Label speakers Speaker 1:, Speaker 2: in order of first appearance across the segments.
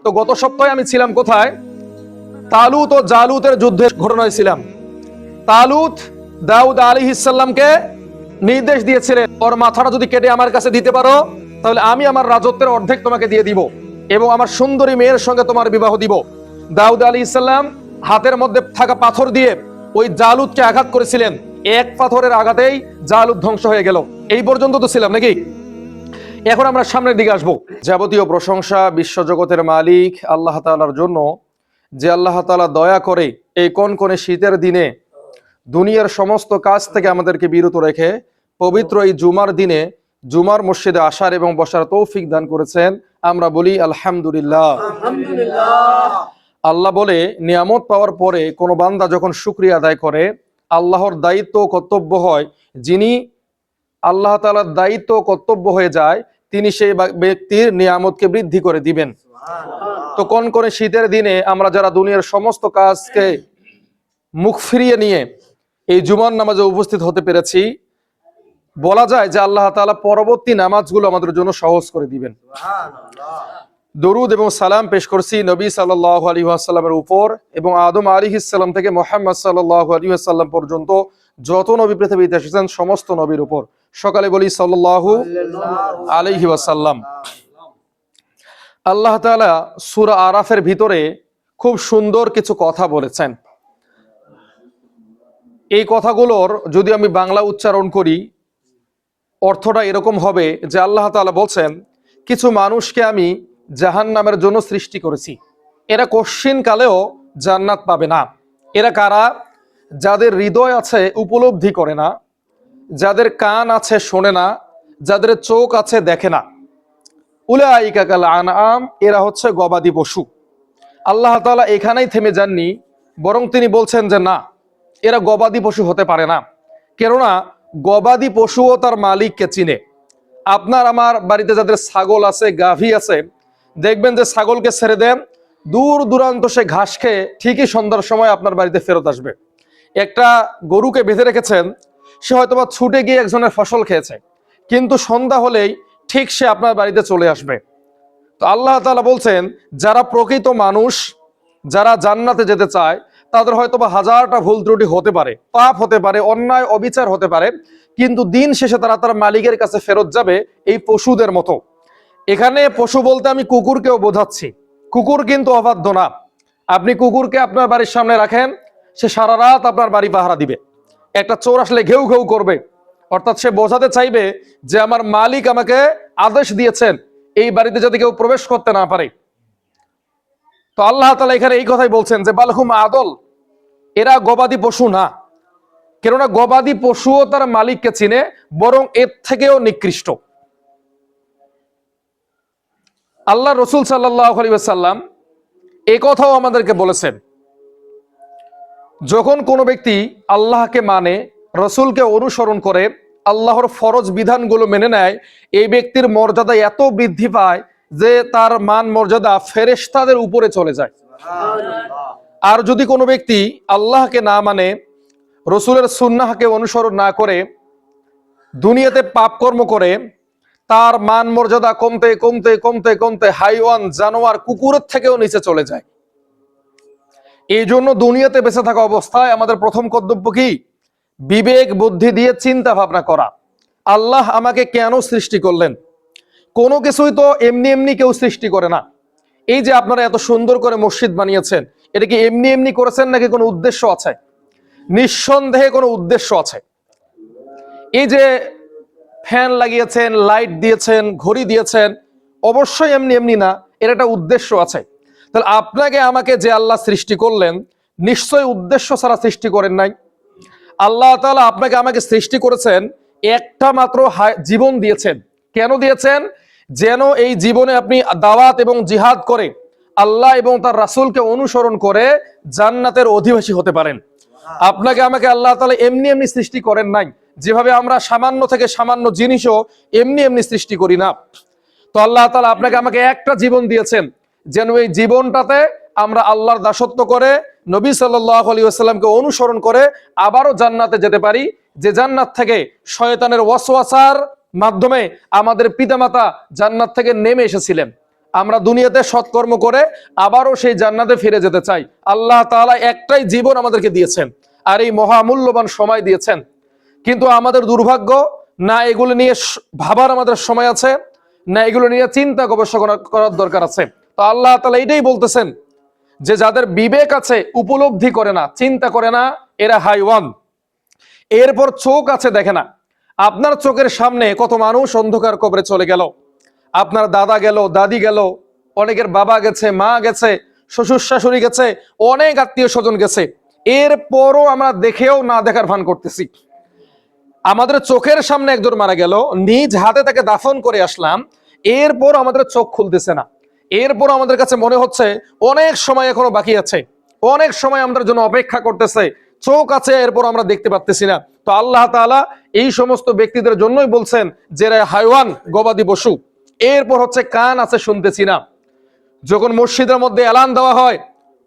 Speaker 1: তো গত সপ্তাহে আমি ছিলাম কোথায়? তালুত ও জালুতের যুদ্ধের ঘটনায় ছিলাম। তালুত দাউদ আলাইহিস সালামকে নির্দেশ দিয়েছিলেন, ওর মাথাটা যদি কেটে আমার কাছে দিতে পারো তাহলে আমি আমার রাজত্বের অর্ধেক তোমাকে দিয়ে দিব এবং আমার সুন্দরী মেয়ের সঙ্গে তোমার বিবাহ দিব। দাউদ আলাইহিস সালাম হাতের মধ্যে থাকা পাথর দিয়ে ওই জালুতকে আঘাত করেছিলেন। এক পাথরের আঘাতেই জালুত ধ্বংস হয়ে গেল। এই পর্যন্ত তো ছিলাম নাকি? এখন আমরা সামনের দিকে আসবো। যাবতীয় প্রশংসা বিশ্বজগতের মালিক আল্লাহ তাআলার জন্য, যে আল্লাহ তাআলা দয়া করে এই কনকনে শীতের দিনে দুনিয়ার সমস্ত কাজ থেকে আমাদেরকে বিরত রেখে পবিত্র এই জুমার দিনে জুমার মসজিদে আসার এবং বসার তৌফিক দান করেছেন। আমরা বলি আলহামদুলিল্লাহ। আল্লাহ বলে, নিয়ামত পাওয়ার পরে কোনো বান্দা যখন শুকরিয়া আদায় করে, আল্লাহর দায়িত্ব কর্তব্য হয়, যিনি আল্লাহ তাআলার দায়িত্ব কর্তব্য হয়ে যায়, তিনি সেই ব্যক্তির নিয়ামতকে বৃদ্ধি করে দিবেন। তো কনকনে শীতের দিনে আমরা যারা দুনিয়ার সমস্ত কাজকে মুখ ফিরিয়ে নিয়ে এই জুমার নামাজে উপস্থিত হতে পেরেছি, বলা যায় যে আল্লাহ তাআলা পরবর্তী নামাজগুলো আমাদের জন্য সহজ করে দিবেন। দরুদ এবং সালাম পেশ করছি নবী সাল্লাল্লাহু আলাইহি ওয়াসাল্লামের উপর এবং আদম আলাইহিস সালাম থেকে মুহাম্মদ সাল্লাল্লাহু আলাইহি ওয়াসাল্লাম পর্যন্ত যত নবী পৃথিবীতে এসেছেন সমস্ত নবীর উপর। সকালে বলি সাল্লাল্লাহু আলাইহি ওয়াসাল্লাম। আল্লাহ তাআলা সূরা আরাফের ভিতরে খুব সুন্দর কিছু কথা বলেছেন। এই কথাগুলোর যদি আমি বাংলা উচ্চারণ করি, অর্থটা এরকম হবে যে আল্লাহ তাআলা বলছেন, কিছু মানুষকে আমি জাহান্নামের জন্য সৃষ্টি করেছি, এরা কশ্চিন কালেও জান্নাত পাবে না। এরা কারা? যাদের হৃদয় আছে উপলব্ধি করে না, যাদের কান আছে শোনে না, যাদের চোখ আছে দেখে না। উলাইকা কাল আনআম, এরা হচ্ছে গবাদি পশু। আল্লাহ তাআলা এখানেই থেমে যাননি, বরং তিনি বলছেন যে না, এরা গবাদি পশু হতে পারে না। কেননা গবাদি পশুও তার মালিককে চিনে। আপনার আমার বাড়িতে যাদের ছাগল আছে, গাভী আছে, দেখবেন যে ছাগলকে ছেড়ে দেন, দূর দূরান্ত সে ঘাস খেয়ে ঠিকই সন্ধ্যার সময় আপনার বাড়িতে ফেরত আসবে। একটা গরুকে বেঁধে রেখেছেন, সে হয়তোবা ছুটে গিয়ে একজনের ফসল খেয়েছে, কিন্তু সন্ধ্যা হলেই ঠিক সে আপনার বাড়িতে চলে আসবে। তো আল্লাহ তাআলা বলছেন, যারা প্রকৃত মানুষ, যারা জান্নাতে যেতে চায়, তাদের হয়তোবা হাজারটা ভুল ত্রুটি হতে পারে, পাপ হতে পারে, অন্যায় অবিচার হতে পারে, কিন্তু দিন শেষে তারা তার মালিকের কাছে ফেরত যাবে এই পশুদের মতো। এখানে পশু বলতে আমি কুকুরকেও বোঝাচ্ছি। কুকুর কিন্তু অবাধ্য না। আপনি কুকুরকে আপনার বাড়ির সামনে রাখেন, সে সারা রাত আপনার বাড়ি পাহারা দিবে। একটা চোর আসলে ঘেউ ঘেউ করবে, অর্থাৎ সে বোঝাতে চাইবে যে আমার মালিক আমাকে আদেশ দিয়েছেন এই বাড়িতে যাতে কেউ প্রবেশ করতে না পারে। তো আল্লাহ তাআলা এখানে এই কথাই বলছেন যে বালহুম আদল, এরা গবাদি পশু না। কেননা গবাদি পশুও তার মালিককে চিনে, বরং এর থেকেও নিকৃষ্ট। আল্লাহ রসুল সাল্লাল্লাহু আলাইহি ওয়াসাল্লাম এই কথাও আমাদেরকে বলেছেন, যখন কোনো ব্যক্তি আল্লাহকে মানে, রসুলকে অনুসরণ করে, আল্লাহর ফরজ বিধানগুলো মেনে নেয়, এই ব্যক্তির মর্যাদা এত বৃদ্ধি পায় যে তার মান মর্যাদা ফেরেশতাদের উপরে চলে যায়। আর যদি কোনো ব্যক্তি আল্লাহকে না মানে, রসুলের সুন্নাহকে অনুসরণ না করে, দুনিয়াতে পাপ কর্ম করে, তার মান মর্যাদা কমতে কমতে কমতে কমতে হাইওয়ান, জানোয়ার, কুকুরের থেকেও নিচে চলে যায়। এই জন্য দুনিয়াতে বেঁচে থাকা অবস্থায় আমাদের প্রথম কর্তব্য কি? বিবেক বুদ্ধি দিয়ে চিন্তা ভাবনা করা। আল্লাহ আমাকে কেন সৃষ্টি করলেন? কোনো কিছুই তো এমনি এমনি কেউ সৃষ্টি করে না। এই যে আপনারা এত সুন্দর করে মসজিদ বানিয়েছেন, এটা কি এমনি এমনি করেছেন নাকি কোনো উদ্দেশ্য আছে? নিঃসন্দেহে কোনো উদ্দেশ্য আছে। এই যে ফ্যান লাগিয়েছেন, লাইট দিয়েছেন, ঘড়ি দিয়েছেন, অবশ্যই এমনি এমনি না, এর একটা উদ্দেশ্য আছে। তাহলে আপনাকে আমাকে যে আল্লাহ সৃষ্টি করলেন, নিশ্চয়ই উদ্দেশ্য ছাড়া সৃষ্টি করেন নাই। আল্লাহ তাআলা আপনাকে আমাকে সৃষ্টি করেছেন, একটা মাত্র জীবন দিয়েছেন। কেন দিয়েছেন? যেন এই জীবনে আপনি দাওয়াত এবং জিহাদ করে আল্লাহ এবং তার রাসূলকে অনুসরণ করে জান্নাতের অধিবাসী হতে পারেন। আপনাকে আমাকে আল্লাহ তাআলা এমনি এমনি সৃষ্টি করেন নাই, যেভাবে আমরা সামান্য থেকে সামান্য জিনিসও এমনি এমনি সৃষ্টি করি না। তো আল্লাহ তাআলা আপনাকে আমাকে একটা জীবন দিয়েছেন, যেন এই জীবনটাতে আমরা আল্লাহর দাসত্ব করে নবী সাল্লাল্লাহু আলাইহি ওয়াসাল্লামকে অনুসরণ করে আবারও জান্নাতে যেতে পারি, যে জান্নাত থেকে শয়তানের ওয়াসওয়াসার মাধ্যমে আমাদের পিতামাতা জান্নাত থেকে নেমে এসেছিলেন। আমরা দুনিয়াতে সৎকর্ম করে আবারও সেই জান্নাতে ফিরে যেতে চাই। আল্লাহ তাআলা একটাই জীবন আমাদেরকে দিয়েছেন, আর এই মহামূল্যবান সময় দিয়েছেন, কিন্তু আমাদের দুর্ভাগ্য, না এগুলো নিয়ে ভাবার আমাদের সময় আছে, না এগুলো নিয়ে চিন্তা গবেষণা করার দরকার আছে। তো আল্লাহ তাআলা এটাই বলতেছেন যে যাদের বিবেক আছে, উপলব্ধি করে না, চিন্তা করে না, এরা হাইওয়ান। এরপর চোখ আছে, দেখে না। আপনার চোখের সামনে কত মানুষ অন্ধকার কবরে চলে গেল, আপনার দাদা গেল, দাদি গেল, অনেকের বাবা গেছে, মা গেছে, শ্বশুর শাশুড়ি গেছে, অনেক আত্মীয় স্বজন গেছে। এরপরও আমরা দেখেও না দেখার ভান করতেছি। আমাদের চোখের সামনে একজন মারা গেল, নিজ হাতে তাকে দাফন করে আসলাম, এরপর আমাদের চোখ খুলতেছে না। এরপর আমাদের কাছে মনে হচ্ছে অনেক সময় এখনো বাকি আছে, অনেক সময় আমাদের জন্য অপেক্ষা করতেছে। চোখ আছে, এরপর আমরা দেখতে পাচ্তেছি না। তো আল্লাহ তাআলা এই সমস্ত ব্যক্তিদের জন্যই বলছেন যে হাইওয়ান, গবাদি পশু। এরপর হচ্ছে কান আছে, শুনতেছি না। যখন মসজিদের মধ্যে এলান দেওয়া হয়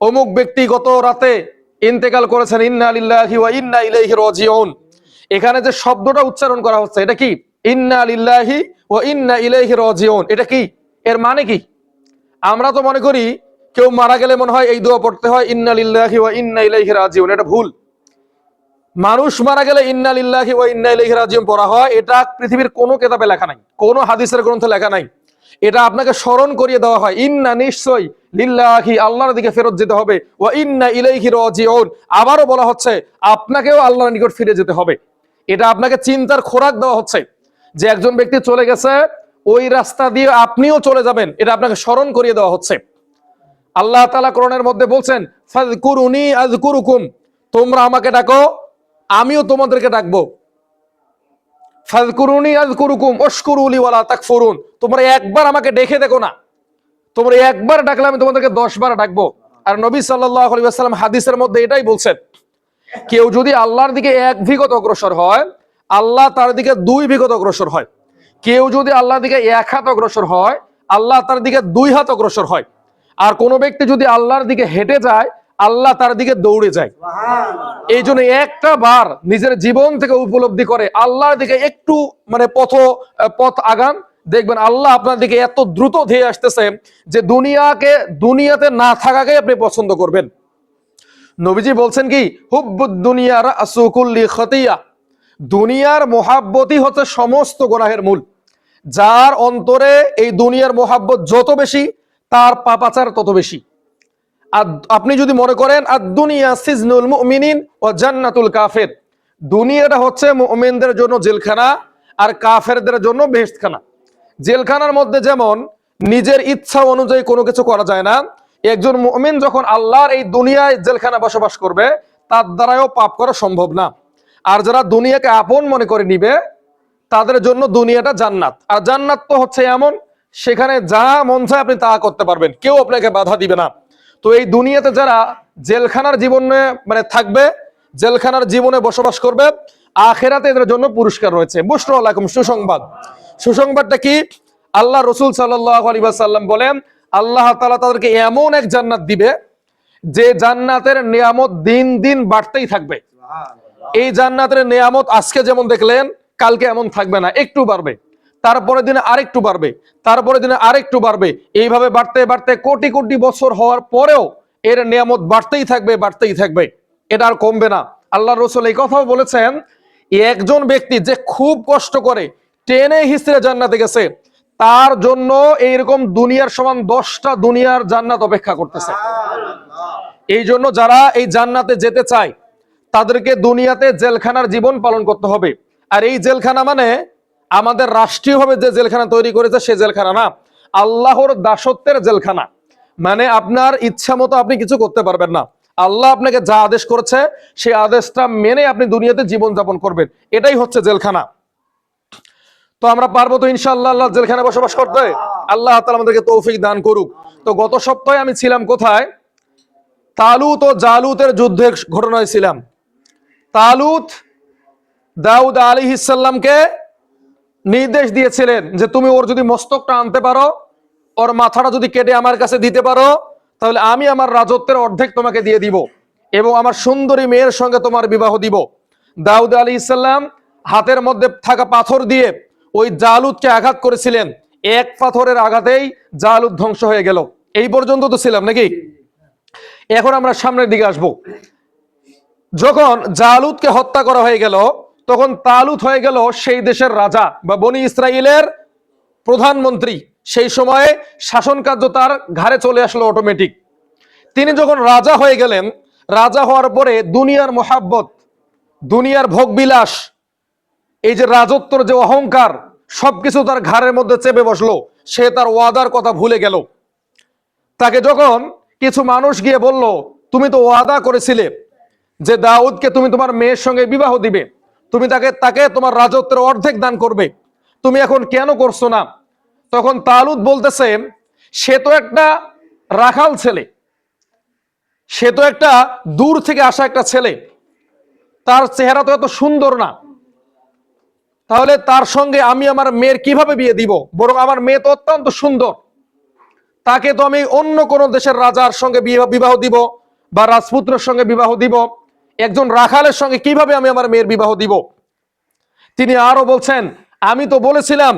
Speaker 1: অমুক ব্যক্তি গত রাতে ইন্তেকাল করেছেন, ইন্না লিল্লাহি ওয়া ইন্না ইলাইহি রাজিউন, এখানে যে শব্দটা উচ্চারণ করা হচ্ছে এটা কি? ইন্না লিল্লাহি ওয়া ইন্না ইলাইহি রাজিউন। এটা কি? এর মানে কি? আমরা তো মনে করি কেউ মারা গেলে মনে হয় এই দোয়া পড়তে হয়, ইন্না লিল্লাহি ওয়া ইন্না ইলাইহি রাজিউন। এটা ভুল। মানুষ মারা গেলে ইন্না লিল্লাহি ওয়া ইন্না ইলাইহি রাজিউন পড়া হয়, এটা পৃথিবীর কোনো কিতাবে লেখা নাই, কোনো হাদিসের গ্রন্থে লেখা নাই। এটা আপনাকে স্মরণ করিয়ে দেওয়া হয়, ইন্না, নিশ্চয়, লিল্লাহি, আল্লাহর দিকে ফেরত যেতে হবে, ওয়া ইন্না ইলাইহি রাজিউন, আবারও বলা হচ্ছে আপনাকেও আল্লাহর নিকট ফিরে যেতে হবে। এটা আপনাকে চিন্তার খোরাক দেওয়া হচ্ছে যে একজন ব্যক্তি চলে গেছে, ওই রাস্তা দিয়ে আপনিও চলে যাবেন, এটা আপনাকে স্মরণ করিয়ে দেওয়া হচ্ছে। আল্লাহ তাআলা কোরআনের মধ্যে বলছেন, ফাযকুরুনি আযকুরুকুম, তোমরা আমাকে ডাকো, আমিও তোমাদেরকে ডাকবো। ফাযকুরুনি আযকুরুকুম ওয়াশকুরুলি ওয়ালা তাকফুরুন, তোমরা একবার আমাকে ডেকে দেখো না, তোমরা একবার ডাকলে আমি তোমাদেরকে 10 বার ডাকবো। আর নবী সাল্লাল্লাহু আলাইহি ওয়াসাল্লাম হাদিসের মধ্যে এটাই বলছেন, কেউ যদি আল্লাহর দিকে 1 বিঘত অগ্রসর হয়, আল্লাহ তার দিকে 2 বিঘত অগ্রসর হয়। কেউ যদি আল্লাহর দিকে 1 হাত অগ্রসর হয়, আল্লাহ তার দিকে 2 হাত অগ্রসর হয়। আর কোন ব্যক্তি যদি আল্লাহর দিকে হেঁটে যায়, আল্লাহ তার দিকে দৌড়ে যায়। এই জন্য একটা বার নিজের জীবন থেকে উপলব্ধি করে আল্লাহর দিকে একটু পথ আগান, দেখবেন আল্লাহ আপনার দিকে এত দ্রুত ধেয়ে আসতেছে যে দুনিয়াতে না থাকাকে আপনি পছন্দ করবেন। নবীজি বলছেন কি, হুব্বুদ দুনিয়া রাসু কুল্লি খতিয়া, দুনিয়ার মোহাব্বতই হচ্ছে সমস্ত গুনাহের মূল। যার অন্তরে এই দুনিয়ার মোহাব্বত যত বেশি, তার পাপাচার তত বেশি। আর আপনি যদি মনে করেন আদ-দুনিয়া সিজনুল মুমিনিন ওয়া জান্নাতুল কাফির, দুনিয়াটা হচ্ছে মুমিনদের জন্য জেলখানা আর কাফেরদের জন্য বেহেশতখানা। জেলখানার মধ্যে যেমন নিজের ইচ্ছা অনুযায়ী কোনো কিছু করা যায় না, একজন মুমিন যখন আল্লাহর এই দুনিয়ায় জেলখানা বসবাস করবে, তার দ্বারাও পাপ করা সম্ভব না। আর যারা দুনিয়াকে আপন মনে করে নিবে, তাদের জন্য দুনিয়াটা জান্নাত। আর জান্নাত তো হচ্ছে এমন, সেখানে যা মন চায় আপনি তা করতে পারবেন, কেউ আপনাকে বাধা দিবে না। তো এই দুনিয়াতে যারা জেলখানার জীবনে থাকবে, জেলখানার জীবনে বসবাস করবে, আখিরাতে এদের জন্য পুরস্কার রয়েছে। বুশরা লাকুম, সুসংবাদ। সুসংবাদটা কি? আল্লাহ রাসূল সাল্লাল্লাহু আলাইহি ওয়াসাল্লাম বলেন, আল্লাহ তাআলা তাদেরকে এমন এক জান্নাত দিবে, যে জান্নাতের নিয়ামত দিন দিন বাড়তেই থাকবে। এই জান্নাতের নিয়ামত আজকে যেমন দেখলেন, কালকে এমন থাকবে না, একটু বাড়বে, তারপরে দিনে আরেকটু বাড়বে, তারপরে দিনে আরেকটু বাড়বে, এইভাবে বাড়তে বাড়তে কোটি কোটি বছর হওয়ার পরেও এর নিয়ামত বাড়তেই থাকবে, বাড়তেই থাকবে, এটা আর কমবে না। আল্লাহ রাসূল এই কথাও বলেছেন, একজন ব্যক্তি যে খুব কষ্ট করে টেনে হিসেবে জান্নাতে গেছে, তার জন্য এইরকম দুনিয়ার সমান 10টা দুনিয়ার জান্নাত অপেক্ষা করতেছে। এই জন্য যারা এই জান্নাতে যেতে চায়, তাদেরকে দুনিয়াতে জেলখানার জীবন পালন করতে হবে। আর এই জেলখানা মানে আমাদের রাষ্ট্রীয়ভাবে যে জেলখানা তৈরি করেছে সে জেলখানা না, আল্লাহর দাসত্বের জেলখানা। মানে আপনার ইচ্ছা মতো আপনি কিছু করতে পারবেন না, আল্লাহ আপনাকে যা আদেশ করেছে সেই আদেশটা মেনে আপনি দুনিয়াতে জীবন যাপন করবেন, এটাই হচ্ছে জেলখানা। তো আমরা পারবো তো ইনশাআল্লাহ আল্লাহ জেলখানায় বসবাস করতে? আল্লাহ তাআলা আমাদেরকে তৌফিক দান করুক। তো গত সপ্তাহে আমি ছিলাম কোথায়? তালুত ও জালুতের যুদ্ধের ঘটনায় ছিলাম। তালুত দাউদ আলাইহিস সালামকে নির্দেশ দিয়েছিলেন যে তুমি ওর যদি মস্তকটা আনতে পারো, ওর মাথাটা যদি কেটে আমার কাছে দিতে পারো, তাহলে আমি আমার রাজত্বের অর্ধেক তোমাকে দিয়ে দিব এবং আমার সুন্দরী মেয়ের সঙ্গে তোমার বিবাহ দিব। দাউদ আলাইহিস সালাম হাতের মধ্যে থাকা পাথর দিয়ে ওই জালুতকে আঘাত করেছিলেন। এক পাথরের আঘাতেই জালুত ধ্বংস হয়ে গেল। এই পর্যন্ত তো ছিলাম নাকি? এখন আমরা সামনের দিকে আসব। যখন জালুতকে হত্যা করা হয়ে গেল, তখন তালুত হয়ে গেল সেই দেশের রাজা বা বনি ইসরাইলের প্রধানমন্ত্রী। সেই সময়ে শাসন কার্য তার ঘাড়ে চলে আসলো অটোমেটিক। তিনি যখন রাজা হয়ে গেলেন, রাজা হওয়ার পরে দুনিয়ার মোহাব্বত, দুনিয়ার ভোগবিলাস, এই যে রাজত্বর যে অহংকার, সবকিছু তার ঘাড়ের মধ্যে চেপে বসলো। সে তার ওয়াদার কথা ভুলে গেল। তাকে যখন কিছু মানুষ গিয়ে বলল, তুমি তো ওয়াদা করেছিলে যে দাউদকে তুমি তোমার মেয়ের সঙ্গে বিবাহ দিবে, তুমি তাকে তোমার রাজত্বের অর্ধেক দান করবে, তুমি এখন কেন করছো না? তখন তালুত বলতেছে, সে তো একটা রাখাল ছেলে, সে তো একটা দূর থেকে আসা একটা ছেলে, তার চেহারা তো এত সুন্দর না, তাহলে তার সঙ্গে আমি আমার মেয়ের কিভাবে বিয়ে দিব? বরং আমার মেয়ে তো অত্যন্ত সুন্দর, তাকে তো আমি অন্য কোন দেশের রাজার সঙ্গে বিবাহ দিব বা রাজপুত্রের সঙ্গে বিবাহ দিব, একজন রাখালের সঙ্গে কিভাবে আমি আমার মেয়ের বিবাহ দিব? তিনি আরো বলছেন, আমি তো বলেছিলাম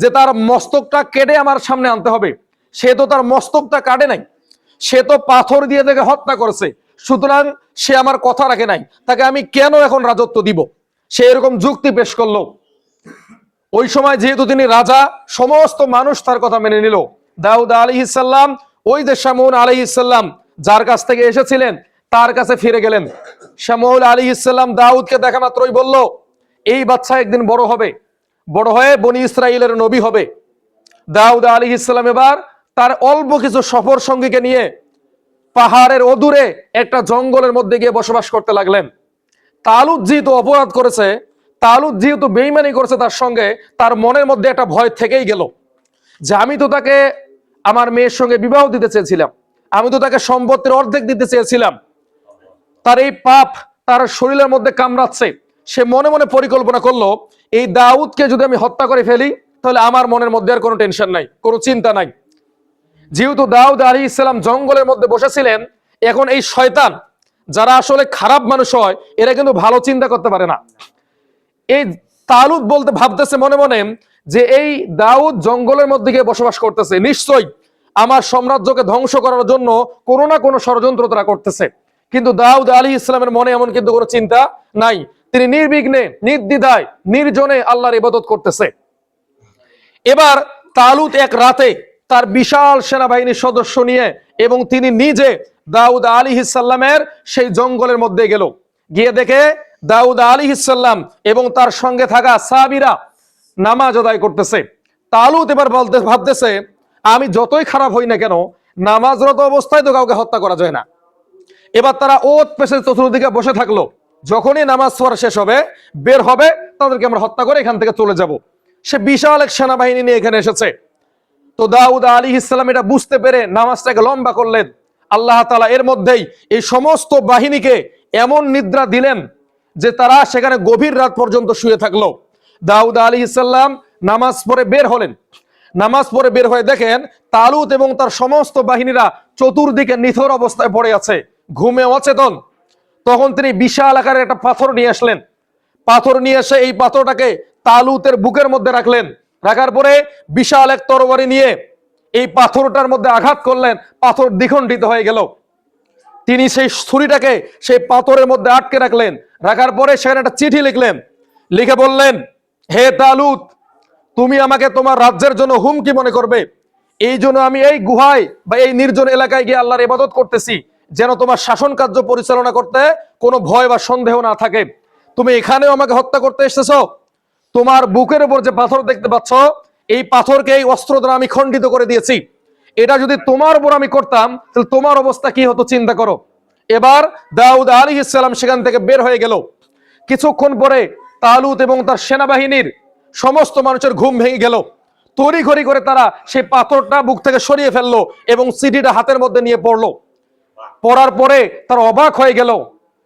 Speaker 1: যে তার মস্তকটা কেটে আমার সামনে আনতে হবে, সে তো তার মস্তকটা কাটে নাই, সে তো পাথর দিয়ে তাকে হত্যা করেছে, সুতরাং সে আমার কথা রাখে নাই, তাকে আমি কেন এখন রাজত্ব দিব? সে এরকম যুক্তি পেশ করলো। ওই সময় যেহেতু তিনি রাজা, সমস্ত মানুষ তার কথা মেনে নিল। দাউদ আলাইহিস সালাম ওই যে শামউল আলাইহিস সালাম যার কাছ থেকে এসেছিলেন তার কাছে ফিরে গেলেন। শামউল আলাইহিস সালাম দাউদকে দেখা মাত্রই বলল, এই বাচ্চা একদিন বড় হবে, বড় হয়ে বনি ইসরাইলের নবী হবে। দাউদ আলাইহিস সালাম এবার তার অল্প কিছু সফর সঙ্গীকে নিয়ে পাহাড়ের অদূরে একটা জঙ্গলের মধ্যে গিয়ে বসবাস করতে লাগলেন। তালুত যেহেতু অপরাধ করেছে, তালুত যেহেতু বেঈমানি করেছে তার সঙ্গে, তার মনের মধ্যে একটা ভয় থেকেই গেল যে আমি তো তাকে আমার মেয়ের সঙ্গে বিবাহ দিতে চেয়েছিলাম, আমি তো তাকে সম্পত্তির অর্ধেক দিতে চেয়েছিলাম, তার এই পাপ তার শরীরের মধ্যে কামড়াচ্ছে। সে মনে মনে পরিকল্পনা করলো, এই দাউদকে যদি আমি হত্যা করে ফেলি তাহলে আমার মনের মধ্যে আর কোনো টেনশন নাই, কোনো চিন্তা নাই। যেহেতু দাউদ আলাইহিস সালাম জঙ্গলের মধ্যে বসেছিলেন, এখন এই শয়তান, যারা আসলে খারাপ মানুষ হয়, এরা কিন্তু ভালো চিন্তা করতে পারে না। এই তালুত বলতে ভাবতেছে মনে মনে যে এই দাউদ জঙ্গলের মধ্যে গিয়ে বসবাস করতেছে, নিশ্চয়ই আমার সাম্রাজ্যকে ধ্বংস করার জন্য কোনো না কোনো ষড়যন্ত্র তারা করতেছে। কিন্তু দাউদ আলাইহিস ইসলামের মনে এমন কিন্তু কোনো চিন্তা নাই, তিনি নির্বিঘ্নে নির্দ্বিধায় নির্জনে আল্লাহর ইবাদত করতেছে। এবার তালুত এক রাতে তার বিশাল সেনাবাহিনীর সদস্য নিয়ে এবং তিনি নিজে দাউদ আলাইহিস সালামের সেই জঙ্গলের মধ্যে গেল। গিয়ে দেখে দাউদ আলাইহিস সালাম এবং তার সঙ্গে থাকা সাহাবীরা নামাজ আদায় করতেছে। তালুত এবার ভাবতেছে, আমি যতই খারাপ হই না কেন, নামাজরত অবস্থায় তো কাউকে হত্যা করা যায় না। এবার তারা ওত পেশে চতুর্দিকে বসে থাকলো, যখনই নামাজ পড়া শেষ হবে, বের হবে, তাদেরকে আমরা হত্যা করে এখান থেকে চলে যাব। সে বিশাল এক সেনাবাহিনী নিয়ে এখানে এসেছে। তো দাউদ আলাইহিস সালাম এটা বুঝতে পেরে নামাজটাকে লম্বা করলেন। আল্লাহ তাআলা এর মধ্যেই এই সমস্ত বাহিনীকে এমন নিদ্রা দিলেন যে তারা সেখানে গভীর রাত পর্যন্ত শুয়ে থাকলো। দাউদ আলাইহিস সালাম নামাজ পড়ে বের হলেন। নামাজ পড়ে বের হয়ে দেখেন তালুত এবং তার সমস্ত বাহিনীরা চতুর্দিকে নিথর অবস্থায় পড়ে আছে, ঘুমে অচেতন। তখন তিনি বিশাল আকারের একটা পাথর নিয়ে আসলেন। পাথর নিয়ে এসে এই পাথরটাকে তালুতের বুকের মধ্যে রাখলেন। রাখার পরে বিশাল এক তরবারি নিয়ে এই পাথরটার মধ্যে আঘাত করলেন, পাথর দ্বিখণ্ডিত হয়ে গেল। তিনি সেই ছুরিটাকে সেই পাথরের মধ্যে আটকে রাখলেন। রাখার পরে সেখানে একটা চিঠি লিখলেন, লিখে বললেন, হে তালুত, তুমি আমাকে তোমার রাজ্যের জন্য হুমকি মনে করবে, এই জন্য আমি এই গুহায় বা এই নির্জন এলাকায় গিয়ে আল্লাহর ইবাদত করতেছি, যেন তোমার শাসন কার্য পরিচালনা করতে কোনো ভয় বা সন্দেহ না থাকে। তুমি এখানেও আমাকে হত্যা করতে এসেছো। তোমার বুকের উপর যে পাথর দেখতে পাচ্ছ, এই পাথরকে এই অস্ত্র দ্বারা আমি খণ্ডিত করে দিয়েছি। এটা যদি তোমার উপর আমি করতাম তাহলে তোমার অবস্থা কি হতো চিন্তা করো। এবার দাউদ আলাইহিস সালাম সেখান থেকে বের হয়ে গেল। কিছুক্ষণ পরে তালুত এবং তার সেনাবাহিনীর সমস্ত মানুষের ঘুম ভেঙে গেল। তড়িঘড়ি করে তারা সেই পাথরটা বুক থেকে সরিয়ে ফেললো এবং চিঠিটা হাতের মধ্যে নিয়ে পড়লো। পড়ার পরে তার অবাক হয়ে গেল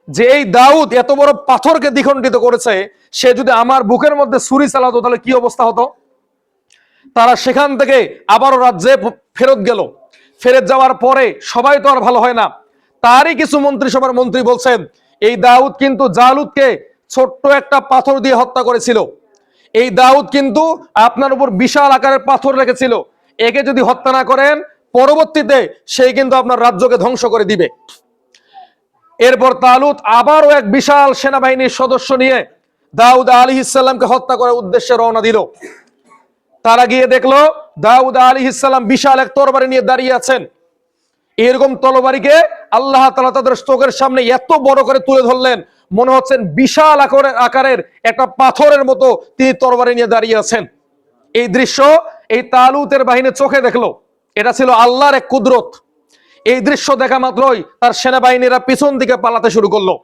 Speaker 1: যে এই দাউদ এত বড় পাথরকে দ্বিখণ্ডিত করেছে, সে যদি আমার বুকের মধ্যে ছুরি চালাতো তাহলে কি অবস্থা হতো। তারা সেখান থেকে আবারও রাজ্যে ফেরত গেল। ফেরত যাওয়ার পরে সবাই তো আর ভালো হয় না। তারই কিছু মন্ত্রিসভার মন্ত্রী বলছেন, এই দাউদ কিন্তু জালুতকে ছোট্ট একটা পাথর দিয়ে হত্যা করেছিল। এই দাউদ কিন্তু আপনার উপর বিশাল আকারের পাথর রেখেছিল, একে যদি হত্যা না করেন পরবর্তীতে সেই কিন্তু আপনার রাজ্যকে ধ্বংস করে দিবে। এরপর তালুত আবারও এক বিশাল সেনাবাহিনীর সদস্য নিয়ে দাউদ আলাইহিস সালামকে হত্যা করার উদ্দেশ্যে রওনা দিল। তারা গিয়ে দেখলো দাউদ আলাইহিস সালাম বিশাল এক তরবারি নিয়ে দাঁড়িয়ে আছেন। এরকম তরবারিকে আল্লাহ তাআলা তাদের চোখের সামনে এত বড় করে তুলে ধরলেন, মনে হচ্ছেন বিশাল আকারের একটা পাথরের মতো তিনি তরবারি নিয়ে দাঁড়িয়ে আছেন। এই দৃশ্য এই তালুতের বাহিনী চোখে দেখলো, এটা ছিল আল্লাহর এক কুদরত। এই দৃশ্য দেখা মাত্রই তার সেনাবাহিনীরা পিছন দিকে পালাতে শুরু করলো।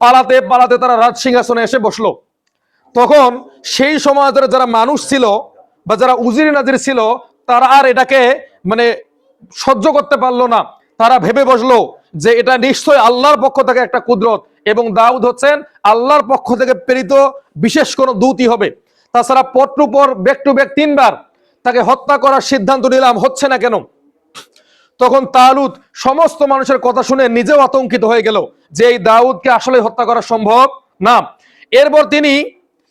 Speaker 1: পালাতে পালাতে তারা রাজ সিংহাসনে এসে বসলো। তখন সেই সমাজের যারা মানুষ ছিল বা যারা উজির নাজির ছিল, তারা আর এটাকে মানে সহ্য করতে পারলো না। তারা ভেবে বসলো যে এটা নিশ্চয়ই আল্লাহর পক্ষ থেকে একটা কুদরত এবং দাউদ হচ্ছেন আল্লাহর পক্ষ থেকে প্রেরিত বিশেষ কোনো দূতই হবে। তাছাড়া পর টু পর ব্যাক টু ব্যাক 3 বার তাকে হত্যা করার সিদ্ধান্ত নিলাম, হচ্ছে না কেন? তখন তালুত সমস্ত মানুষের কথা শুনে নিজেও আতঙ্কিত হয়ে গেল যে এই দাউদকে আসলে হত্যা করা সম্ভব না। এরপর তিনি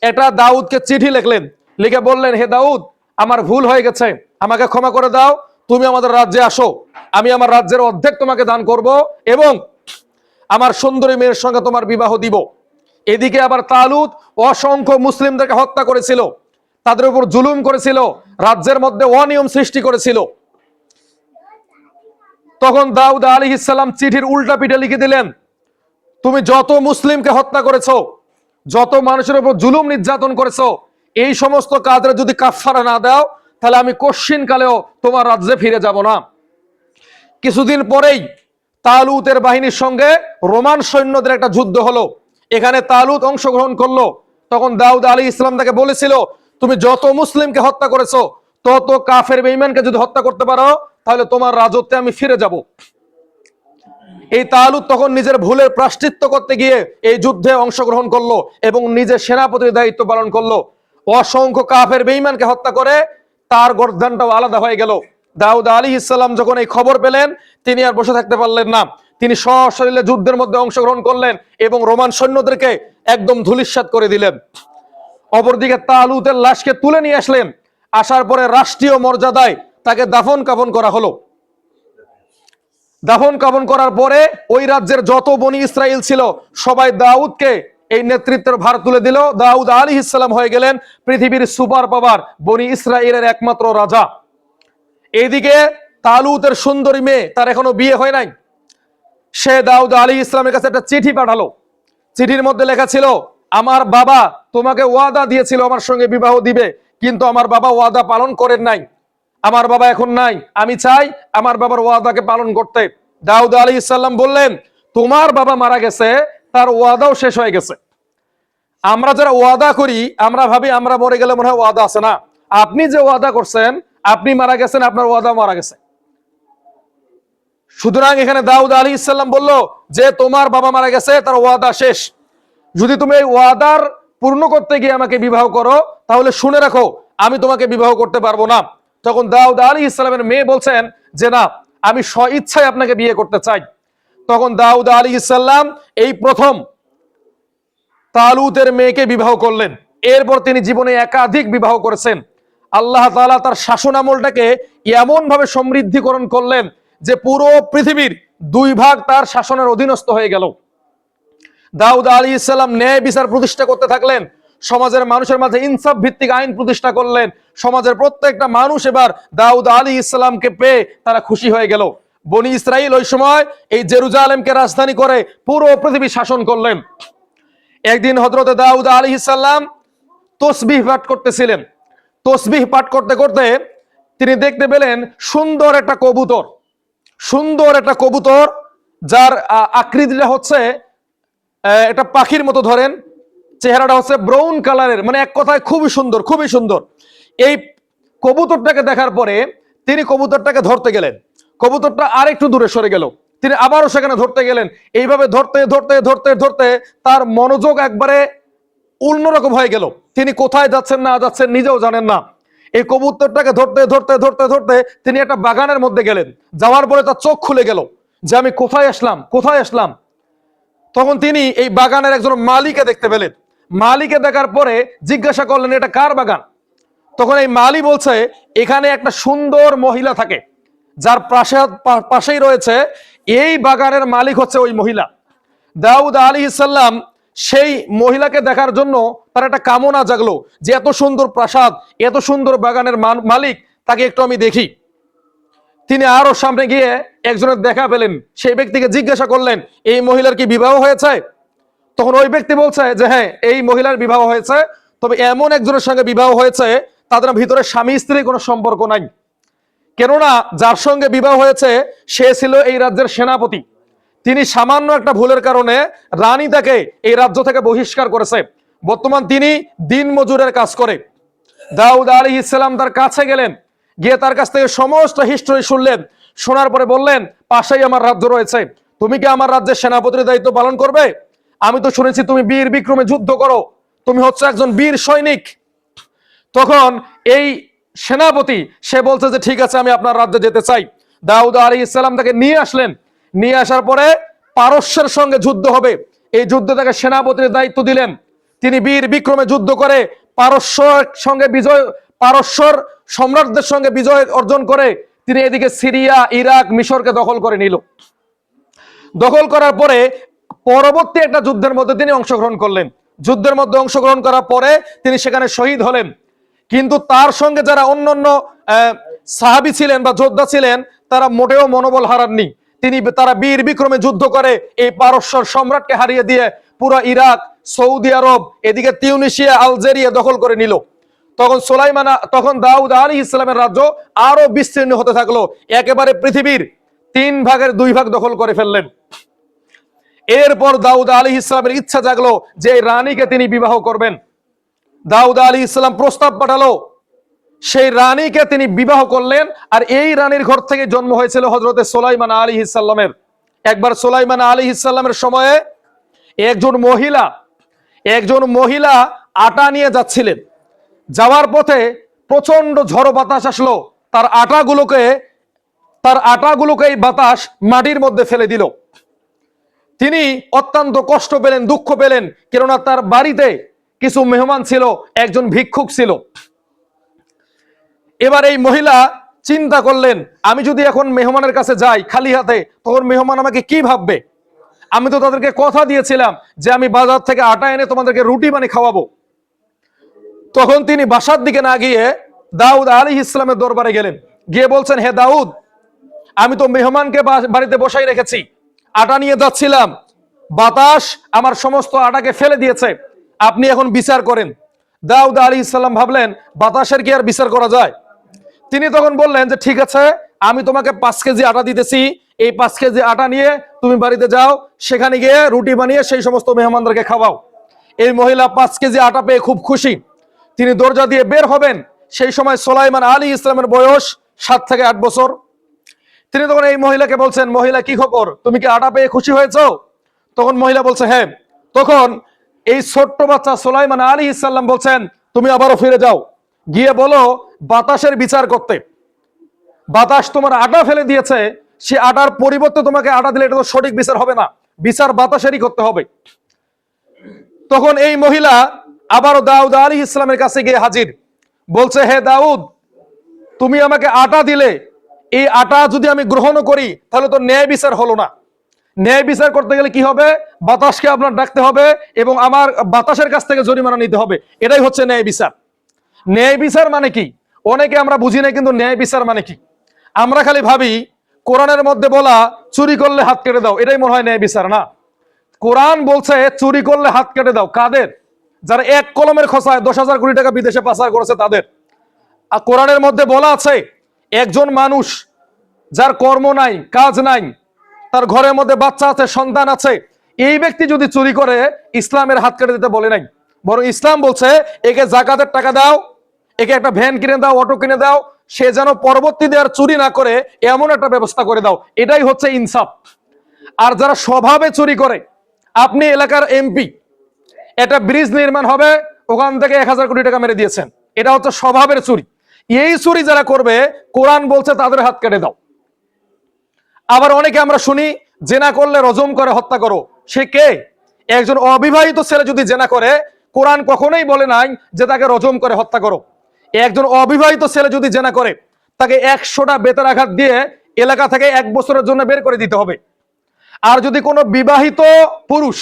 Speaker 1: এটা দাউদকে চিঠি লিখলেন, লিখে বললেন, হে দাউদ, আমার ভুল হয়ে গেছে, আমাকে ক্ষমা করে দাও, তুমি আমাদের রাজ্যে আসো, আমি আমার রাজ্যের অর্ধেক তোমাকে দান করব এবং আমার সুন্দরী মেয়ের সঙ্গে তোমার বিবাহ দিব। এদিকে আবার তালুত অসংখ্য মুসলিমদেরকে হত্যা করেছিল, তাদের উপর জুলুম করেছিল, রাজ্যের মধ্যে অনিয়ম সৃষ্টি করেছিল। তখন দাউদ আলাইহিস সালাম চিঠির উল্টা পিঠে লিখে দিলেন, তুমি যত মুসলিমকে হত্যা করেছো, যত মানুষের উপর জুলুম নির্যাতন করেছো, এই সমস্ত কাজের যদি কাফারা না দাও তাহলে আমি কশ্চিন কালেও তোমার রাজ্যে ফিরে যাব না। কিছুদিন পরেই তালুতের বাহিনীর সঙ্গে রোমান সৈন্যদের একটা যুদ্ধ হলো। এখানে তালুত অংশগ্রহণ করলো। তখন দাউদ আলাইহিস সালাম তাকে বলেছিল, তুমি যত মুসলিমকে হত্যা করেছো, তত কাফের বেঈমানকে যদি হত্যা করতে পারো তাহলে তোমার রাজত্বে আমি ফিরে যাব। এই তালুত তখন নিজের ভুলের প্রায়শ্চিত্ত করতে গিয়ে এই যুদ্ধে অংশগ্রহণ করলো এবং নিজের সেনাপতির দায়িত্ব পালন করলো। অসংখ্য কাফের বেঈমানকে হত্যা করে তার গর্দানটাও আলাদা হয়ে গেল। দাউদ আলাইহিস সালাম যখন এই খবর পেলেন, তিনি আর বসে থাকতে পারলেন না। তিনি সশরীরে যুদ্ধের মধ্যে অংশগ্রহণ করলেন এবং রোমান সৈন্যদেরকে একদম ধূলিসাৎ করে দিলেন। অপরদিকে তালুতের লাশকে তুলে নিয়ে আসলেন। আসার পরে রাষ্ট্রীয় মর্যাদায় তাকে দাফন কাফন করা হলো। দাফন কাফন করার পরে ওই রাজ্যের যত বনি ইসরাইল ছিল সবাই দাউদকে এই নেতৃত্বের ভার তুলে দিল। দাউদ আলাইহিস সালাম হয়ে গেলেন পৃথিবীর সুপার পাওয়ার বনি ইসরাইলের একমাত্র রাজা। এইদিকে তালুতের সুন্দরী মেয়ে, তার এখনো বিয়ে হয় নাই, সে দাউদ আলাইহিস সালামের কাছে একটা চিঠি পাঠালো। চিঠির মধ্যে লেখা ছিল, আমার বাবা তোমাকে ওয়াদা দিয়েছিল আমার সঙ্গে বিবাহ দিবে, কিন্তু আমার বাবা ওয়াদা পালন করেন নাই, আমার বাবা এখন নাই, আমি চাই আমার বাবার ওয়াদাকে পালন করতে। দাউদ আলাইহিস সালাম বললেন, তোমার বাবা মারা গেছে, তার ওয়াদাও শেষ হয়ে গেছে। আমরা যারা ওয়াদা করি আমরা ভাবি আমরা মরে গেলে মনে হয় ওয়াদা আছে, না, আপনি যে ওয়াদা করছেন, আপনি মারা গেছেন, আপনার ওয়াদা মারা গেছে। সুতরাং এখানে দাউদ আলাইহিস সালাম বলল যে তোমার বাবা মারা গেছে, তার ওয়াদা শেষ, যদি তুমি এই ওয়াদার পূর্ণ করতে গিয়ে আমাকে বিবাহ করো তাহলে শুনে রাখো আমি তোমাকে বিবাহ করতে পারবো না। তখন দাউদ আলাইহিস সালামের মেয়ে বলছেন যে না, আমি স্বইচ্ছায় আপনাকে বিয়ে করতে চাই। তখন দাউদ আলাইহিস সালাম এই প্রথম তালুতের মেয়েকে বিবাহ করলেন। এরপর তিনি জীবনে একাধিক বিবাহ করেছেন। আল্লাহ তাআলা তার শাসন আমলটাকে এমন ভাবে সমৃদ্ধিকরণ করলেন যে পুরো পৃথিবীর 2 ভাগ তার শাসনের অধীনস্থ হয়ে গেল। দাউদ আলাইহিস সালাম ন্যায় বিচার প্রতিষ্ঠা করতে থাকলেন, সমাজের মানুষের মাঝে ইনসাফ ভিত্তিক আইন প্রতিষ্ঠা করলেন। সমাজের প্রত্যেকটা মানুষ এবার দাউদ আলাইহিস সালামকে পেয়ে তারা খুশি হয়ে গেল। বনি ইসরাইল ওই সময় এই জেরুজালেমকে রাজধানী করে পুরো পৃথিবী শাসন করলেন। একদিন হযরত দাউদ আলাইহিস সালাম তসবিহ পাঠ করতেছিলেন। তসবিহ পাঠ করতে করতে তিনি দেখতে পেলেন সুন্দর একটা কবুতর, যার আকৃতিটা হচ্ছে একটা পাখির মতো, ধরেন চেহারাটা হচ্ছে ব্রাউন কালারের, মানে এক কথায় খুবই সুন্দর, খুবই সুন্দর। এই কবুতরটাকে দেখার পরে তিনি কবুতরটাকে ধরতে গেলেন। কবুতরটা আরেকটু দূরে সরে গেল, তিনি আবারও সেখানে ধরতে গেলেন। এইভাবে ধরতে ধরতে ধরতে ধরতে তার মনোযোগ একবারে অন্যরকম হয়ে গেল। তিনি কোথায় যাচ্ছেন না যাচ্ছেন নিজেও জানেন না। এই কবুতরটাকে ধরতে ধরতে ধরতে ধরতে তিনি একটা বাগানের মধ্যে গেলেন। যাওয়ার পরে তার চোখ খুলে গেল যে আমি কোথায় আসলাম। তখন তিনি এই বাগানের একজন মালিককে দেখতে পেলেন। মালিকে দেখার পরে জিজ্ঞাসা করলেন এটা কার বাগান? তখন এই মালি বলছে এখানে একটা সুন্দর মহিলা থাকে, যার প্রাসাদ পাশেই রয়েছে, এই বাগানের মালিক হচ্ছে ওই মহিলা। দাউদ আলাইহিস সালাম সেই মহিলাকে দেখার জন্য তার একটা কামনা জাগলো যে এত সুন্দর প্রাসাদ, এত সুন্দর বাগানের মালিক, তাকে একটু আমি দেখি। তিনি আরো সামনে গিয়ে একজনের দেখা পেলেন, সেই ব্যক্তিকে জিজ্ঞাসা করলেন এই মহিলার কি বিবাহ হয়েছে? তখন ওই ব্যক্তি বলছে যে হ্যাঁ, এই মহিলার বিবাহ হয়েছে, তবে এমন একজনের সঙ্গে বিবাহ হয়েছে তাদের ভিতরে স্বামী স্ত্রীর কোনো সম্পর্ক নাই। কেননা যার সঙ্গে বিবাহ হয়েছে সে ছিল এই রাজ্যের সেনাপতি। তিনি সামান্য একটা ভুলের কারণে রানী তাকে এই রাজ্য থেকে বহিষ্কার করেছে। বর্তমান তিনি দিন মজুরের কাজ করে। দাউদ আলাইহিস সালাম তার কাছে গেলেন, গিয়ে তার কাছ থেকে সমস্ত হিস্ট্রি শুনলেন। শোনার পরে বললেন পাশেই আমার রাজ্য রয়েছে, তুমি কি আমার রাজ্যের সেনাপতির দায়িত্ব পালন করবে? আমি তো শুনেছি তুমি বীর বিক্রমে যুদ্ধ করো, তুমি হচ্ছে একজন বীর সৈনিক। তখন এই সেনাপতি সে বলছে যে ঠিক আছে, আমি আপনার রাজ্যে যেতে চাই। দাউদ আলাইহিস সালাম তাকে নিয়ে আসলেন। নিয়ে আসার পরে পারস্যের সঙ্গে যুদ্ধ হবে, এই যুদ্ধে তাকে সেনাপতির দায়িত্ব দিলেন। তিনি বীর বিক্রমে যুদ্ধ করে পারস্যর সম্রাটদের সঙ্গে বিজয় অর্জন করে তিনি এদিকে সিরিয়া, ইরাক, মিশরকে দখল করে নিল। দখল করার পরে পরবর্তী একটা যুদ্ধের মধ্যে তিনি অংশগ্রহণ করলেন। যুদ্ধের মধ্যে অংশগ্রহণ করার পরে তিনি সেখানে শহীদ হলেন। কিন্তু তার সঙ্গে যারা অন্যান্য সাহাবী ছিলেন বা যোদ্ধা ছিলেন, তারা মোটেও মনোবল হারাননি। তারা বীর বিক্রমে যুদ্ধ করে এই পারস্যর সম্রাটকে হারিয়ে দিয়ে পুরো ইরাক, সৌদি আরব, এদিকে তিউনিসিয়া, আলজেরিয়া দখল করে নিল। তখন দাউদ আলাইহিস সালামের রাজ্য আরো বিস্তীর্ণ হতে থাকলো, একেবারে পৃথিবীর 3/2 দখল করে ফেললেন। এরপর দাউদ আলাইহিস সালামের ইচ্ছা জাগলো যে রানীকে তিনি বিবাহ করবেন। দাউদ আলাইহিস সালাম প্রস্তাব পাঠালো, সেই রানীকে তিনি বিবাহ করলেন। আর এই রানীর ঘর থেকে জন্ম হয়েছিল হযরতে সুলাইমান আলাইহিস সালামের। একবার সুলাইমান আলাইহিস সালামের সময়ে একজন মহিলা আটা নিয়ে যাচ্ছিলেন। যাওয়ার পথে প্রচন্ড ঝড়ো বাতাস আসলো, তার আটাগুলোকে এই বাতাস মাটির মধ্যে ফেলে দিল। তিনি অত্যন্ত কষ্ট পেলেন, দুঃখ পেলেন, কেননা তার বাড়িতে কিছু মেহমান ছিল, একজন ভিক্ষুক ছিল। এবার এই মহিলা চিন্তা করলেন আমি যদি এখন মেহমানের কাছে যাই খালি হাতে, তখন মেহমান আমাকে কি ভাববে? আমি তো তাদেরকে কথা দিয়েছিলাম যে আমি বাজার থেকে আটা এনে তোমাদেরকে রুটি বানিয়ে খাওয়াবো। তখন তিনি বাসার দিকে না গিয়ে দাউদ আলাইহিস সালামের দরবারে গেলেন। গিয়ে বলছেন হে দাউদ, আমি তো মেহমানকে বাড়িতে বসাই রেখেছি, আটা নিয়ে যাচ্ছিলাম, বাতাস আমার সমস্ত আটাকে ফেলে দিয়েছে, আপনি এখন বিচার করেন। দাউদ আলাইহিস সালাম ভাবলেন বাতাসের কি আর বিচার করা যায়? তিনি তখন বললেন যে ঠিক আছে, আমি তোমাকে 5 কেজি আটা দিতেছি, এই 5 কেজি আটা নিয়ে তুমি বাড়িতে যাও, সেখানে গিয়ে রুটি বানিয়ে সেই সমস্ত মেহমানদেরকে খাওয়াও। এই মহিলা 5 কেজি আটা পেয়ে খুব খুশি। তিনি দরজা দিয়ে বের হবেন, সেই সময় সুলাইমান আলাইহিস সালামের বয়স 7 থেকে 8 বছর। তিনি তখন এই মহিলাকে বলছেন, মহিলা কি খবর, তুমি কি আটা পেয়ে খুশি হয়েছো? তখন মহিলা বলছে হ্যাঁ। তখন এই ছোট্ট বাচ্চা সুলাইমান আলাইহিস সালাম বলছেন তুমি আবারও ফিরে যাও, গিয়ে বলো বাতাসের বিচার করতে। বাতাস তোমার আটা ফেলে দিয়েছে, সে আটার পরিবর্তে তোমাকে আটা দিলে এটা তো সঠিক বিচার হবে না, বিচার বাতাসেরই করতে হবে। তখন এই মহিলা আবারও দাউদ আলাইহিস সালামের কাছে গিয়ে হাজির, বলছে হে দাউদ, তুমি আমাকে আটা দিলে, এই আটা যদি আমি গ্রহণ করি তাহলে তো ন্যায় বিচার হলো না। ন্যায় বিচার করতে গেলে কি হবে? বাতাসকে আপনার ডাকতে হবে এবং আমার বাতাসের কাছ থেকে জরিমানা নিতে হবে। এটাই হচ্ছে ন্যায় বিচার। ন্যায় বিচার মানে কি অনেকে আমরা বুঝি না, কিন্তু ন্যায় বিচার মানে কি আমরা খালি ভাবি কোরআনের মধ্যে বলা চুরি করলে হাত কেটে দাও, এটাই মনে হয় ন্যায় বিচার। না, কোরআন বলছে চুরি করলে হাত কেটে দাও কাদের? যারা এক কলমের খোঁচায় 10,000 কোটি টাকা বিদেশে পাচার করেছে তাদের। আর কোরআনের মধ্যে বলা আছে একজন মানুষ যার কর্ম নাই, কাজ নাই, তার ঘরের মধ্যে বাচ্চা আছে, সন্তান আছে, এই ব্যক্তি যদি চুরি করে ইসলামের হাত কেটে দিতে বলে নাই, বরং ইসলাম বলছে একে যাকাতের টাকা দাও, একে একটা ভ্যান কিনে দাও, অটো কিনে দাও, সে যেন পরবর্তীতে আর চুরি না করে এমন একটা ব্যবস্থা করে দাও। এটাই হচ্ছে ইনসাফ। আর যারা স্বভাবে চুরি করে, আপনি এলাকার এমপি, একটা ব্রিজ নির্মাণ হবে, ওখান থেকে 1,000 কোটি টাকা মেরে দিয়েছেন, এটা হচ্ছে স্বভাবের চুরি। এই চুরি যারা করবে কোরআন বলছে তাদের হাত কেটে দাও। আবার অনেকে আমরা শুনি জেনা করলে রজম করে হত্যা করো। সে কে? একজন অবিবাহিত ছেলে যদি জেনা করে কোরআন কখনোই বলে নাই যে তাকে রজম করে হত্যা করো। একজন অবিবাহিত ছেলে যদি জেনা করে তাকে 100টা বেতের আঘাত দিয়ে এলাকা থেকে 1 বছরের জন্য বের করে দিতে হবে। আর যদি কোনো বিবাহিত পুরুষ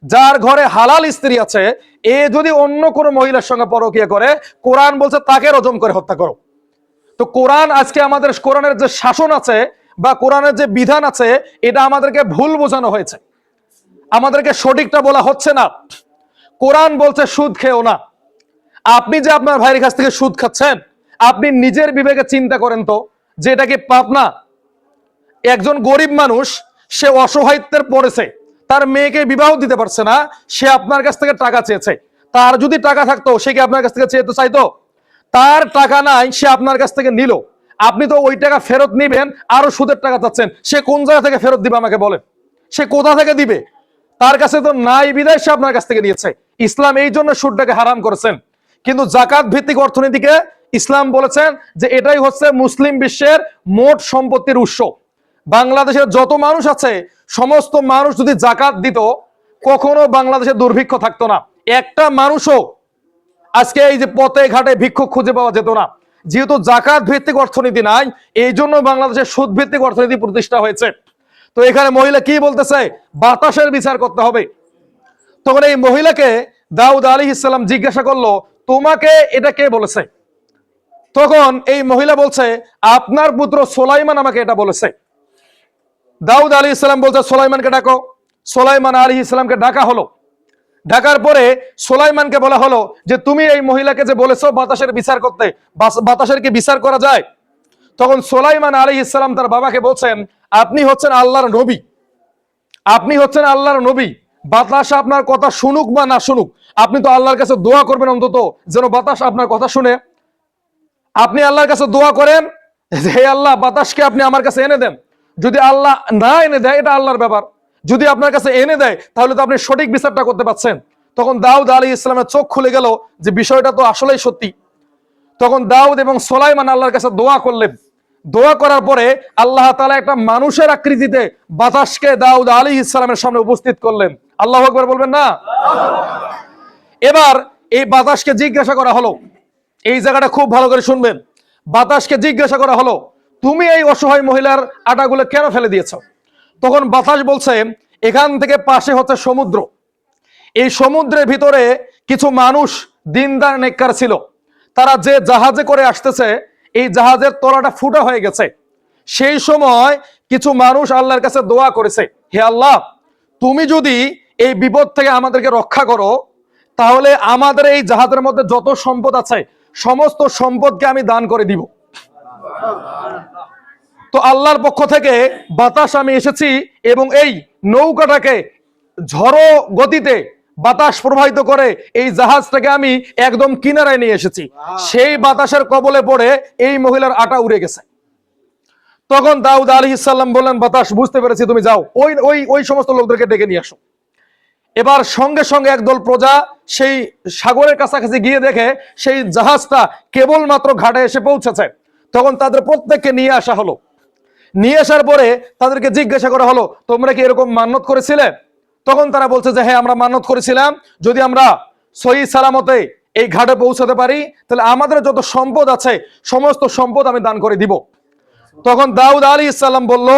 Speaker 1: যার ঘরে হালাল স্ত্রী আছে, এ যদি অন্য কোনো মহিলার সঙ্গে পরকীয়া করে, কোরআন বলছে তাকে রজম করে হত্যা করো। তো কোরআন আজকে আমাদের কোরআনের যে শাসন আছে বা কোরআনের যে বিধান আছে, এটা আমাদেরকে ভুল বোঝানো হয়েছে, আমাদেরকে সঠিকটা বলা হচ্ছে না। কোরআন বলছে সুদ খেও না। আপনি যে আপনার ভাইয়ের কাছ থেকে সুদ খাচ্ছেন, আপনি নিজের বিবেকে চিন্তা করেন তো যে এটা কি পাপ না? একজন গরিব মানুষ, সে অসহায়ত্বের পড়েছে, তার মেয়েকে বিবাহ দিতে পারছে না, সে আপনার কাছ থেকে টাকা চেয়েছে। তার যদি টাকা থাকতো সে কি আপনার কাছ থেকে চাইতো? তার টাকা নাই, সে আপনার কাছ থেকে নিল, আপনি তো ওই টাকা ফেরত নিবেন, আরো সুদের টাকা চাচ্ছেন। সে কোন জায়গা থেকে ফেরত দিবে আমাকে বলেন? সে কোথা থেকে দিবে? তার কাছে তো নাই বিদায় সে আপনার কাছ থেকে নিয়েছে। ইসলাম এই জন্য সুদটাকে হারাম করেছেন। কিন্তু জাকাত ভিত্তিক অর্থনীতিকে ইসলাম বলেছেন যে এটাই হচ্ছে মুসলিম বিশ্বের মোট সম্পত্তির উৎস। বাংলাদেশের যত মানুষ আছে, সমস্ত মানুষ যদি জাকাত দিত, কখনো বাংলাদেশে দুর্ভিক্ষ থাকতো না। একটা মানুষও আজকে এই যে পথে ঘাটে ভিক্ষুক খুঁজে পাওয়া যেত না। যেহেতু জাকাত ভিত্তিক অর্থনীতি নাই, এই জন্য বাংলাদেশের সুদ ভিত্তিক অর্থনীতি প্রতিষ্ঠা হয়েছে। তো এখানে মহিলা কি বলতেছে? বাতাসের বিচার করতে হবে। তখন এই মহিলাকে দাউদ আলাইহিস সালাম জিজ্ঞাসা করলো, তোমাকে এটা কে বলেছে? তখন এই মহিলা বলছে, আপনার পুত্র সুলাইমান আমাকে এটা বলেছে। দাউদ আলাইহিস সালাম বলছে, সুলাইমানকে ডাকো। সুলাইমান আলাইহিস সালামকে ডাকা হলো। ঢাকার পরে সুলাইমানকে বলা হলো যে তুমি এই মহিলাকে যে বলেছো বাতাসের বিচার করতে, বাতাসের কি বিচার করা যায়? তখন সুলাইমান আলাইহিস সালাম তার বাবাকে বলছেন, আপনি হচ্ছেন আল্লাহর নবী, আপনি হচ্ছেন আল্লাহর নবী, বাতাস আপনার কথা শুনুক বা না শুনুক, আপনি তো আল্লাহর কাছে দোয়া করবেন অন্তত যেন বাতাস আপনার কথা শুনে। আপনি আল্লাহর কাছে দোয়া করেন যে হে আল্লাহ, বাতাসকে আপনি আমার কাছে এনে দেন। যদি আল্লাহ না এনে দেয়, এটা আল্লাহর ব্যাপার। যদি আপনার কাছে এনে দেয়, তাহলে তো আপনি সঠিক বিচারটা করতে পারছেন। তখন দাউদ আলাইহিস সালামের চোখ খুলে গেল যে বিষয়টা তো আসলেই সত্যি। তখন দাউদ এবং সুলাইমান আল্লাহর কাছে দোয়া করলেন। দোয়া করার পরে আল্লাহ তাআলা একটা মানুষের আকৃতিতে বাতাসকে দাউদ আলাইহিস সালামের সামনে উপস্থিত করলেন। আল্লাহু আকবার বলবেন না? এবার এই বাতাসকে জিজ্ঞাসা করা হলো, এই জায়গাটা খুব ভালো করে শুনবেন। বাতাসকে জিজ্ঞাসা করা হলো, তুমি এই অসহায় মহিলার আটাগুলো কেন ফেলে দিয়েছ? তখন বাতাস বলছে, এখান থেকে পাশে হচ্ছে সমুদ্র, এই সমুদ্রের ভিতরে কিছু মানুষ দিনদার নেককার ছিল, তারা যে জাহাজে করে আসতেছে, এই জাহাজের তলাটা ফুটা হয়ে গেছে। সেই সময় কিছু মানুষ আল্লাহর কাছে দোয়া করেছে, হে আল্লাহ, তুমি যদি এই বিপদ থেকে আমাদেরকে রক্ষা করো, তাহলে আমাদের এই জাহাজের মধ্যে যত সম্পদ আছে সমস্ত সম্পদকে আমি দান করে দিব। তো আল্লাহর পক্ষ থেকে বাতাস আমি এসেছি এবং এই নৌকাটাকে ঝড়ো গতিতে বাতাস প্রবাহিত করে এই জাহাজটাকে আমি একদম কিনারায় নিয়ে এসেছি। সেই বাতাসের কবলে পড়ে এই মহিলার আটা উড়ে গেছে। তখন দাউদ আলাইহিস সালাম বললেন, বাতাস, বুঝতে পেরেছি, তুমি যাও, ওই ওই ওই সমস্ত লোকদেরকে ডেকে নিয়ে আসো। এবার সঙ্গে সঙ্গে একদল প্রজা সেই সাগরের কাছাকাছি গিয়ে দেখে সেই জাহাজটা কেবলমাত্র ঘাটে এসে পৌঁছেছে। তখন তাদের প্রত্যেককে নিয়ে আসা হলো। নিয়ে আসার পরে তাদেরকে জিজ্ঞাসা করা হলো, তোমরা কি এরকম মান্যত করেছিলে? তখন তারা বলছে যে হ্যাঁ, আমরা মান্যত করেছিলাম, যদি আমরা সহি সালামতে এই ঘাটে পৌঁছাতে পারি, তাহলে আমাদের যত সম্পদ আছে সমস্ত সম্পদ আমি দান করে দিব। তখন দাউদ আলাইহিস সালাম বলল,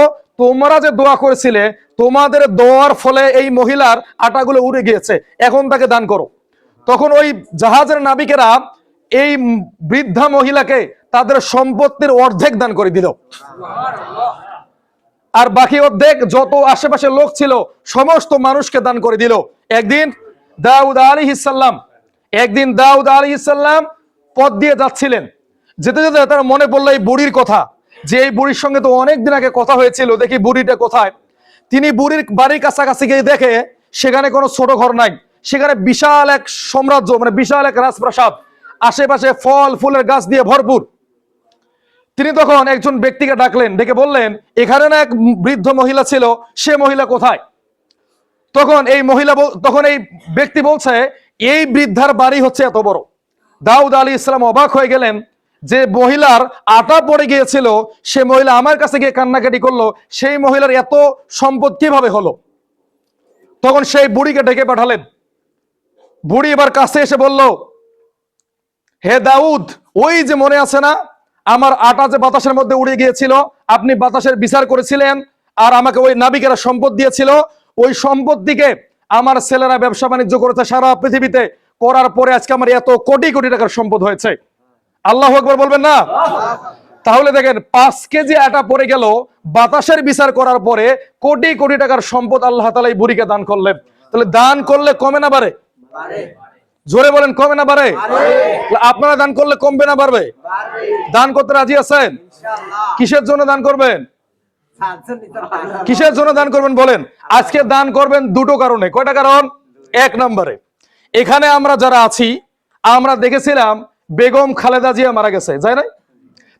Speaker 1: তোমরা যে দোয়া করেছিলে, তোমাদের দোয়ার ফলে এই মহিলার আটাগুলো উড়ে গিয়েছে, এখন তাকে দান করো। তখন ওই জাহাজের নাবিকেরা এই বৃদ্ধা মহিলাকে তাদের সম্পত্তির অর্ধেক দান করে দিল, আর বাকি অর্ধেক যত আশেপাশে লোক ছিল সমস্ত মানুষকে দান করে দিল। একদিন দাউদ আলাইহিস সালাম পথ দিয়ে যাচ্ছিলেন, যেতে যেতে তার মনে পড়লো এই বুড়ির কথা, যে এই বুড়ির সঙ্গে তো অনেকদিন আগে কথা হয়েছিল, দেখি বুড়িটা কোথায়। তিনি বুড়ির বাড়ির কাছাকাছি গিয়ে দেখে সেখানে কোনো ছোট ঘর নাই, সেখানে বিশাল এক সাম্রাজ্য, মানে বিশাল এক রাজপ্রাসাদ, আশেপাশে ফল ফুলের গাছ দিয়ে ভরপুর। তিনি তখন একজন ব্যক্তিকে ডাকলেন, ডেকে বললেন, এখানে না এক বৃদ্ধ মহিলা ছিল, সে মহিলা কোথায়? তখন এই ব্যক্তি বলছে, এই বৃদ্ধার বাড়ি হচ্ছে এত বড়। দাউদ আলাইহিস সালাম অবাক হয়ে গেলেন যে মহিলার আটা পড়ে গিয়েছিল, সে মহিলা আমার কাছে গিয়ে কান্নাকাটি করলো, সেই মহিলার এত সম্পদ কিভাবে হলো? তখন সেই বুড়িকে ডেকে পাঠালেন। বুড়ি এবার কাছে এসে বলল, হে দাউদ, ওই যে মনে আছে না আমার আটা যে বাতাসের মধ্যে উড়ে গিয়েছিল, আপনি বাতাসের বিচার করেছিলেন আর আমাকে ওই নাবিকেরা সম্পদ দিয়েছিল, ওই সম্পত্তিকে আমার ছেলেরা ব্যবসা বাণিজ্য করেছে সারা পৃথিবীতে, করার পরে আজকে আমার এত কোটি কোটি টাকার সম্পদ হয়েছে। আল্লাহু আকবার বলবেন না? তাহলে দেখেন 5 কেজি আটা পড়ে গেল, বাতাসের বিচার করার পরে কোটি কোটি টাকার সম্পদ আল্লাহ তাআলা এই বুড়িকে দান করলেন। তাহলে দান করলে কমে না বাড়ে? জোরে বলেন, কমে না বাড়ে? আপনারা দান করলে কমবে না বাড়বে? দান করতে রাজি আছেন? কিসের জন্য দান করবেন? কিসের জন্য দান করবেন বলেন? আজকে দান করবেন দুটো কারণে। কয়টা কারণ? এক নম্বরে, এখানে আমরা যারা আছি আমরা দেখেছিলাম বেগম খালেদা জিয়া মারা গেছে, যাই না?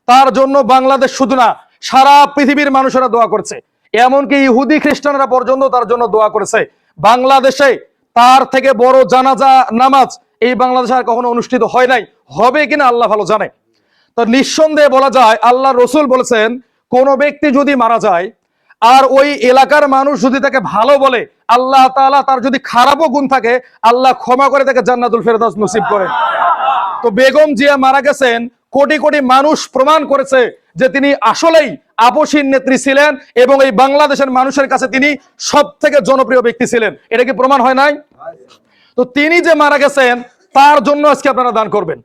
Speaker 1: তার জন্য বাংলাদেশ শুধু না সারা পৃথিবীর মানুষেরা দোয়া করছে, এমনকি ইহুদি খ্রিস্টানরা পর্যন্ত তার জন্য দোয়া করেছে। বাংলাদেশে তার থেকে বড় জানাজা নামাজ এই বাংলাদেশে আর কখনো অনুষ্ঠিত হয় নাই, হবে কিনা আল্লাহ ভালো জানে। তো নিঃসন্দেহে বলা যায়, আল্লাহ রসুল বলেছেন কোন ব্যক্তি যদি মারা যায় আর ওই এলাকার মানুষ যদি তাকে ভালো বলে, আল্লাহ তাআলা তার যদি খারাপও গুণ থাকে আল্লাহ ক্ষমা করে তাকে জান্নাতুল ফেরদাউস নসিব করেন। তো বেগম জিয়া মারা গেছেন, কোটি কোটি মানুষ প্রমাণ করেছে যে তিনি আসলেই আপসীন নেত্রী ছিলেন এবং এই বাংলাদেশের মানুষের কাছে তিনি সব থেকে জনপ্রিয় ব্যক্তি ছিলেন। এটা কি প্রমাণ হয় নাই? তো তিনি যে মারা গেছেন তার জন্য আজকে আপনারা দান করবেন।